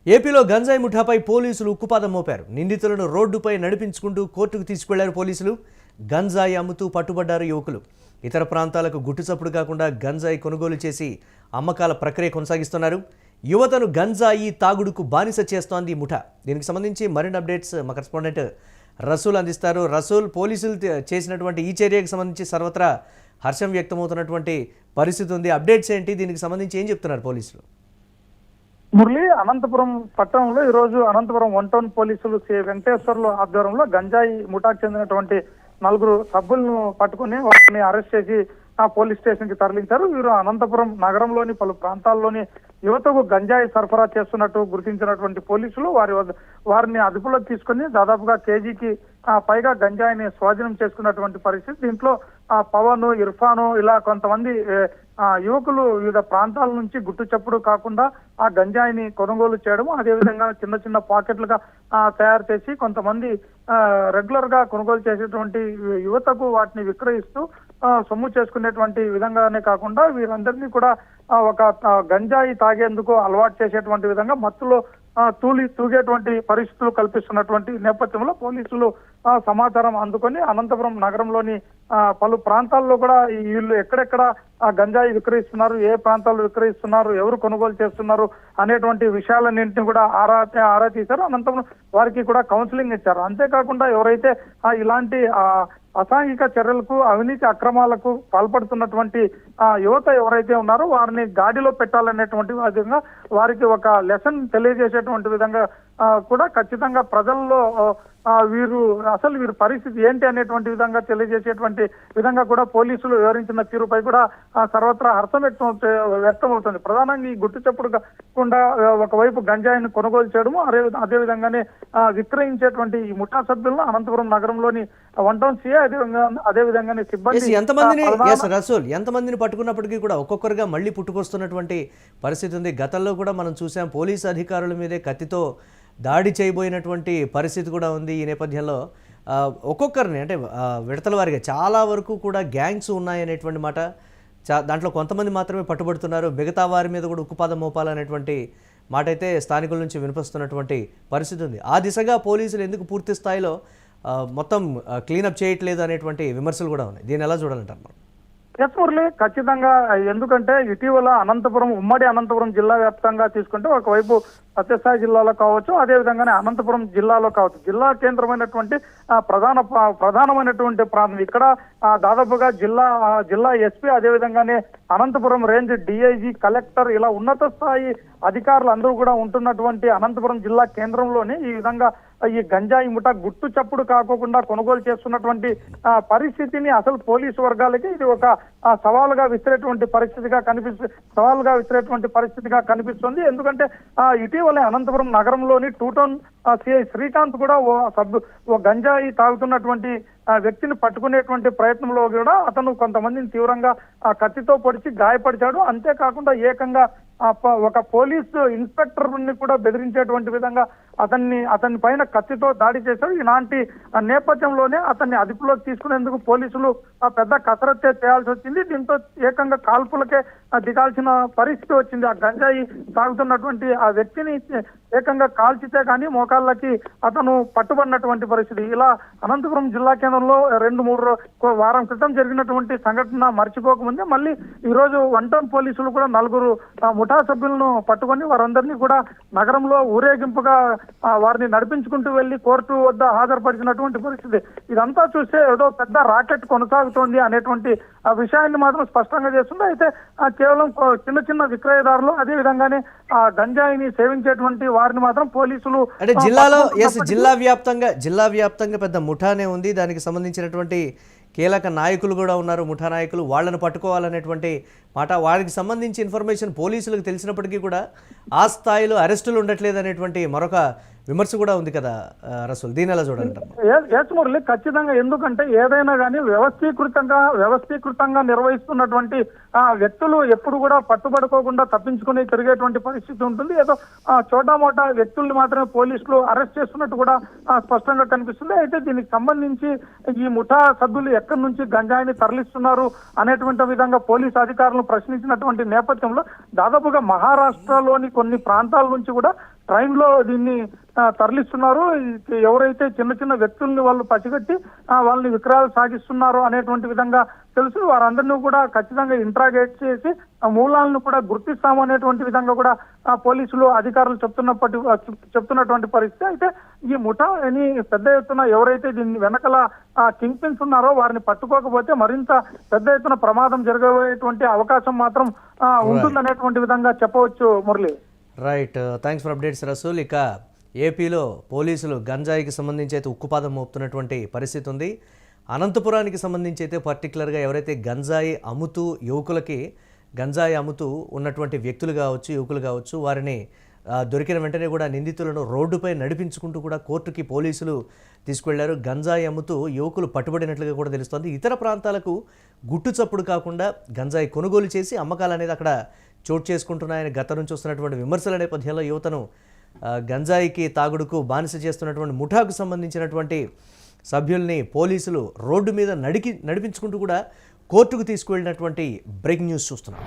ఏపీలో గంజాయి ముఠాపై పోలీసులు ఉక్కుపాదం మోపారు. నిందితులను రోడ్డుపై నడిపించుకుంటూ కోర్టుకు తీసుకువెళ్లారు పోలీసులు. గంజాయి అమ్ముతూ పట్టుబడ్డారు యువకులు. ఇతర ప్రాంతాలకు గుట్టుచప్పుడు కాకుండా గంజాయి కొనుగోలు చేసి అమ్మకాల ప్రక్రియ కొనసాగిస్తున్నారు. యువతను గంజాయి తాగుడుకు బానిస చేస్తోంది ముఠా. దీనికి సంబంధించి మరిన్ని అప్డేట్స్ మా కరెస్పాండెంట్ రసూల్ అందిస్తారు. రసూల్, పోలీసులు చేసినటువంటి ఈ చర్యకు సంబంధించి సర్వత్రా హర్షం వ్యక్తమవుతున్నటువంటి పరిస్థితి ఉంది. అప్డేట్స్ ఏంటి? దీనికి సంబంధించి ఏం చెప్తున్నారు పోలీసులు? మురళి, అనంతపురం పట్టణంలో ఈ రోజు అనంతపురం 1 టౌన్ పోలీసులు శ్రీ వెంకటేశ్వర్లు ఆధ్వర్యంలో గంజాయి ముఠాకు చెందినటువంటి 4 సభ్యులను పట్టుకుని వారిని అరెస్ట్ చేసి ఆ పోలీస్ స్టేషన్ కి తరలించారు. వీరు అనంతపురం నగరంలోని పలు ప్రాంతాల్లోని యువతకు గంజాయి సరఫరా చేస్తున్నట్టు గుర్తించినటువంటి పోలీసులు వారిని అదుపులోకి తీసుకుని దాదాపుగా కేజీకి పైగా గంజాయిని స్వాధీనం చేసుకున్నటువంటి పరిస్థితి. దీంట్లో పవన్, ఇర్ఫాను ఇలా కొంతమంది యువకులు వివిధ ప్రాంతాల నుంచి గుట్టు చప్పుడు కాకుండా ఆ గంజాయిని కొనుగోలు చేయడం, అదేవిధంగా చిన్న చిన్న పాకెట్లుగా తయారు చేసి కొంతమంది రెగ్యులర్ గా కొనుగోలు చేసేటువంటి యువతకు వాటిని విక్రయిస్తూ సొమ్ము చేసుకునేటువంటి విధంగానే కాకుండా వీరందరినీ కూడా ఒక గంజాయి తాగేందుకు అలవాటు చేసేటువంటి విధంగా మత్తులో తూగేటువంటి పరిస్థితులు కల్పిస్తున్నటువంటి నేపథ్యంలో పోలీసులు సమాచారం అందుకొని అనంతపురం నగరంలోని పలు ప్రాంతాల్లో కూడా వీళ్ళు ఎక్కడెక్కడ గంజాయి విక్రయిస్తున్నారు, ఏ ప్రాంతాల్లో విక్రయిస్తున్నారు, ఎవరు కొనుగోలు చేస్తున్నారు అనేటువంటి విషయాలన్నింటినీ కూడా ఆరా తీశారు. అనంతపురం వారికి కూడా కౌన్సిలింగ్ ఇచ్చారు. అంతేకాకుండా ఎవరైతే ఇలాంటి అసాంఘిక చర్యలకు, అవినీతి అక్రమాలకు పాల్పడుతున్నటువంటి యువత ఎవరైతే ఉన్నారో వారిని గాడిలో పెట్టాలనేటువంటి విధంగా వారికి ఒక లెసన్ తెలియజేసేటువంటి విధంగా కూడా ఖచ్చితంగా ప్రజల్లో వీరు పరిస్థితి ఏంటి అనేటువంటి విధంగా తెలియజేసేటువంటి విధంగా కూడా పోలీసులు వివరించిన తీరుపై కూడా సర్వత్రా హర్షం వ్యక్తమవుతుంది. ప్రధానంగా ఈ గుట్టు చప్పుడు కాకుండా ఒకవైపు గంజాయిని కొనుగోలు చేయడము, అదే విధంగానే విక్రయించేటువంటి ఈ ముఠా సభ్యులను అనంతపురం నగరంలోని 1 టౌన్ సిఐ అదే విధంగానే సిబ్బంది ఎంతమందిని పట్టుకున్నప్పటికీ కూడా ఒక్కొక్కరుగా మళ్ళీ పుట్టుకొస్తున్నటువంటి పరిస్థితి ఉంది. గతంలో కూడా మనం చూసాం, పోలీసు అధికారుల మీదే కత్తితో దాడి చేయబోయినటువంటి పరిస్థితి కూడా ఉంది. ఈ నేపథ్యంలో ఒక్కొక్కరిని అంటే విడతల వారిగా చాలా వరకు కూడా గ్యాంగ్స్ ఉన్నాయనేటువంటి మాట, దాంట్లో కొంతమంది మాత్రమే పట్టుబడుతున్నారు, మిగతా వారి మీద కూడా ఉక్కుపాదం మోపాలనేటువంటి మాట అయితే స్థానికుల నుంచి వినిపిస్తున్నటువంటి పరిస్థితి ఉంది. ఆ దిశగా పోలీసులు ఎందుకు పూర్తి స్థాయిలో మొత్తం క్లీనప్ చేయట్లేదు అనేటువంటి విమర్శలు కూడా ఉన్నాయి. దీన్ని ఎలా చూడాలంటారు? ఎస్ మురళి, ఖచ్చితంగా. ఎందుకంటే ఇటీవల ఉమ్మడి అనంతపురం జిల్లా వ్యాప్తంగా తీసుకుంటే ఒకవైపు సత్యసాయి జిల్లాలో కావచ్చు, అదే విధంగానే అనంతపురం జిల్లాలో కావచ్చు, జిల్లా కేంద్రమైనటువంటి ప్రధానమైనటువంటి ప్రాంతం ఇక్కడ దాదాపుగా జిల్లా ఎస్పీ, అదే విధంగానే అనంతపురం రేంజ్ డిఐజీ, కలెక్టర్ ఇలా ఉన్నత స్థాయి అధికారులు అందరూ కూడా ఉంటున్నటువంటి అనంతపురం జిల్లా కేంద్రంలోని ఈ విధంగా ఈ గంజాయి ముఠా గుట్టు చప్పుడు కాకుండా కొనుగోలు చేస్తున్నటువంటి పరిస్థితిని అసలు పోలీసు వర్గాలకి ఇది ఒక సవాలుగా విసిరేటువంటి పరిస్థితిగా కనిపిస్తుంది. ఎందుకంటే ఇటీవలే అనంతపురం నగరంలోని 2 టౌన్ సిఐ శ్రీకాంత్ కూడా ఓ గంజాయి తాగుతున్నటువంటి వ్యక్తిని పట్టుకునేటువంటి ప్రయత్నంలో కూడా అతను కొంతమందిని తీవ్రంగా కత్తితో పొడిచి గాయపరిచాడు. అంతేకాకుండా ఏకంగా ఒక పోలీసు ఇన్స్పెక్టర్ ని కూడా బెదిరించేటువంటి విధంగా అతని పైన కత్తితో దాడి చేశారు. ఇలాంటి నేపథ్యంలోనే అతన్ని అదుపులోకి తీసుకునేందుకు పోలీసులు పెద్ద కసరత్తే చేయాల్సి వచ్చింది. దీంతో ఏకంగా కాల్పులకే దిగాల్సిన పరిస్థితి వచ్చింది. ఆ గంజాయి తాగుతున్నటువంటి ఆ వ్యక్తిని ఏకంగా కాల్చితే కానీ మోకాళ్ళకి అతను పట్టుబడినటువంటి పరిస్థితి. ఇలా అనంతపురం జిల్లా కేంద్రంలో 2-3 వారం క్రితం జరిగినటువంటి సంఘటన మర్చిపోకముందే మళ్ళీ ఈ రోజు 1 టౌన్ పోలీసులు కూడా 4 ముఠా సభ్యులను పట్టుకొని వారందరినీ కూడా నగరంలో ఊరేగింపుగా వారిని నడిపించుకుంటూ వెళ్లి కోర్టు వద్ద హాజరుపరిచినటువంటి పరిస్థితి. ఇదంతా చూస్తే ఏదో పెద్ద రాకెట్ కొనసాగుతోంది అనేటువంటి విషయాన్ని మాత్రం స్పష్టంగా చేస్తుంది. అయితే కేవలం చిన్న విక్రయదారులు, అదే విధంగానే గంజాయిని సేవించేటువంటి వారిని మాత్రం పోలీసులు అంటే జిల్లా వ్యాప్తంగా పెద్ద ముఠానే ఉంది. దానికి సంబంధించినటువంటి కీలక నాయకులు కూడా ఉన్నారు, ముఠా నాయకులు. వాళ్ళను పట్టుకోవాలనేటువంటి మాట, వారికి సంబంధించి ఇన్ఫర్మేషన్ పోలీసులకు తెలిసినప్పటికీ కూడా ఆ స్థాయిలో అరెస్టులు ఉండట్లేదు అనేటువంటి మరొక విమర్శ కూడా ఉంది కదా రసూల్, దీని ఎలా చూడాలంటారు? మురళి, ఖచ్చితంగా. ఎందుకంటే ఏదైనా కానీ వ్యవస్థీకృతంగా నిర్వహిస్తున్నటువంటి వ్యక్తులు ఎప్పుడు కూడా పట్టుబడుకోకుండా తప్పించుకుని తిరిగేటువంటి పరిస్థితి ఉంటుంది. ఏదో చోటామోటా వ్యక్తుల్ని మాత్రమే పోలీసులు అరెస్ట్ చేస్తున్నట్టు కూడా స్పష్టంగా కనిపిస్తుంది. అయితే దీనికి సంబంధించి ఈ ముఠా సభ్యులు ఎక్కడి నుంచి గంజాయిని తరలిస్తున్నారు అనేటువంటి విధంగా పోలీసు అధికారులను ప్రశ్నించినటువంటి నేపథ్యంలో దాదాపుగా మహారాష్ట్రలోని కొన్ని ప్రాంతాల నుంచి కూడా ట్రైన్లో దీన్ని తరలిస్తున్నారు. ఎవరైతే చిన్న చిన్న వ్యక్తుల్ని వాళ్ళు పసిగట్టి వాళ్ళని విక్రయాలు సాగిస్తున్నారో అనేటువంటి విధంగా తెలుసు. వారందరినీ కూడా ఖచ్చితంగా ఇంట్రాగేట్ చేసి మూలాలను కూడా గుర్తిస్తాము అనేటువంటి విధంగా కూడా పోలీసులు అధికారులు చెప్తున్నటువంటి పరిస్థితి. అయితే ఈ ముఠాని పెద్ద ఎత్తున ఎవరైతే దీన్ని వెనకల కింగ్ పిన్స్ ఉన్నారో వారిని పట్టుకోకపోతే మరింత పెద్ద ఎత్తున ప్రమాదం జరగబోయేటువంటి అవకాశం మాత్రం ఉంటుందనేటువంటి విధంగా చెప్పవచ్చు Murali. Right, thanks for updates Rasool. ఇక ఏపీలో పోలీసులు గంజాయికి సంబంధించి అయితే ఉక్కుపాదం మోపుతున్నటువంటి పరిస్థితి ఉంది. అనంతపురానికి సంబంధించి అయితే పర్టికులర్గా ఎవరైతే గంజాయి అమ్ముతూ యువకులకి గంజాయి అమ్ముతూ ఉన్నటువంటి వ్యక్తులు కావచ్చు, యువకులు కావచ్చు, వారిని దొరికిన వెంటనే కూడా నిందితులను రోడ్డుపై నడిపించుకుంటూ కూడా కోర్టుకి పోలీసులు తీసుకువెళ్లారు. గంజాయి అమ్ముతూ యువకులు పట్టుబడినట్లుగా కూడా తెలుస్తోంది. ఇతర ప్రాంతాలకు గుట్టు చప్పుడు కాకుండా గంజాయి కొనుగోలు చేసి అమ్మకాలు అనేది అక్కడ చోటు చేసుకుంటున్నాయని గత నుంచి వస్తున్నటువంటి విమర్శల నేపథ్యంలో యువతను గంజాయికి తాగుడుకు బానిస చేస్తున్నటువంటి ముఠాకు సంబంధించినటువంటి సభ్యుల్ని పోలీసులు రోడ్డు మీద నడిపించుకుంటూ కూడా కోర్టుకు తీసుకువెళ్ళినటువంటి బ్రేకింగ్ న్యూస్ చూస్తున్నాం.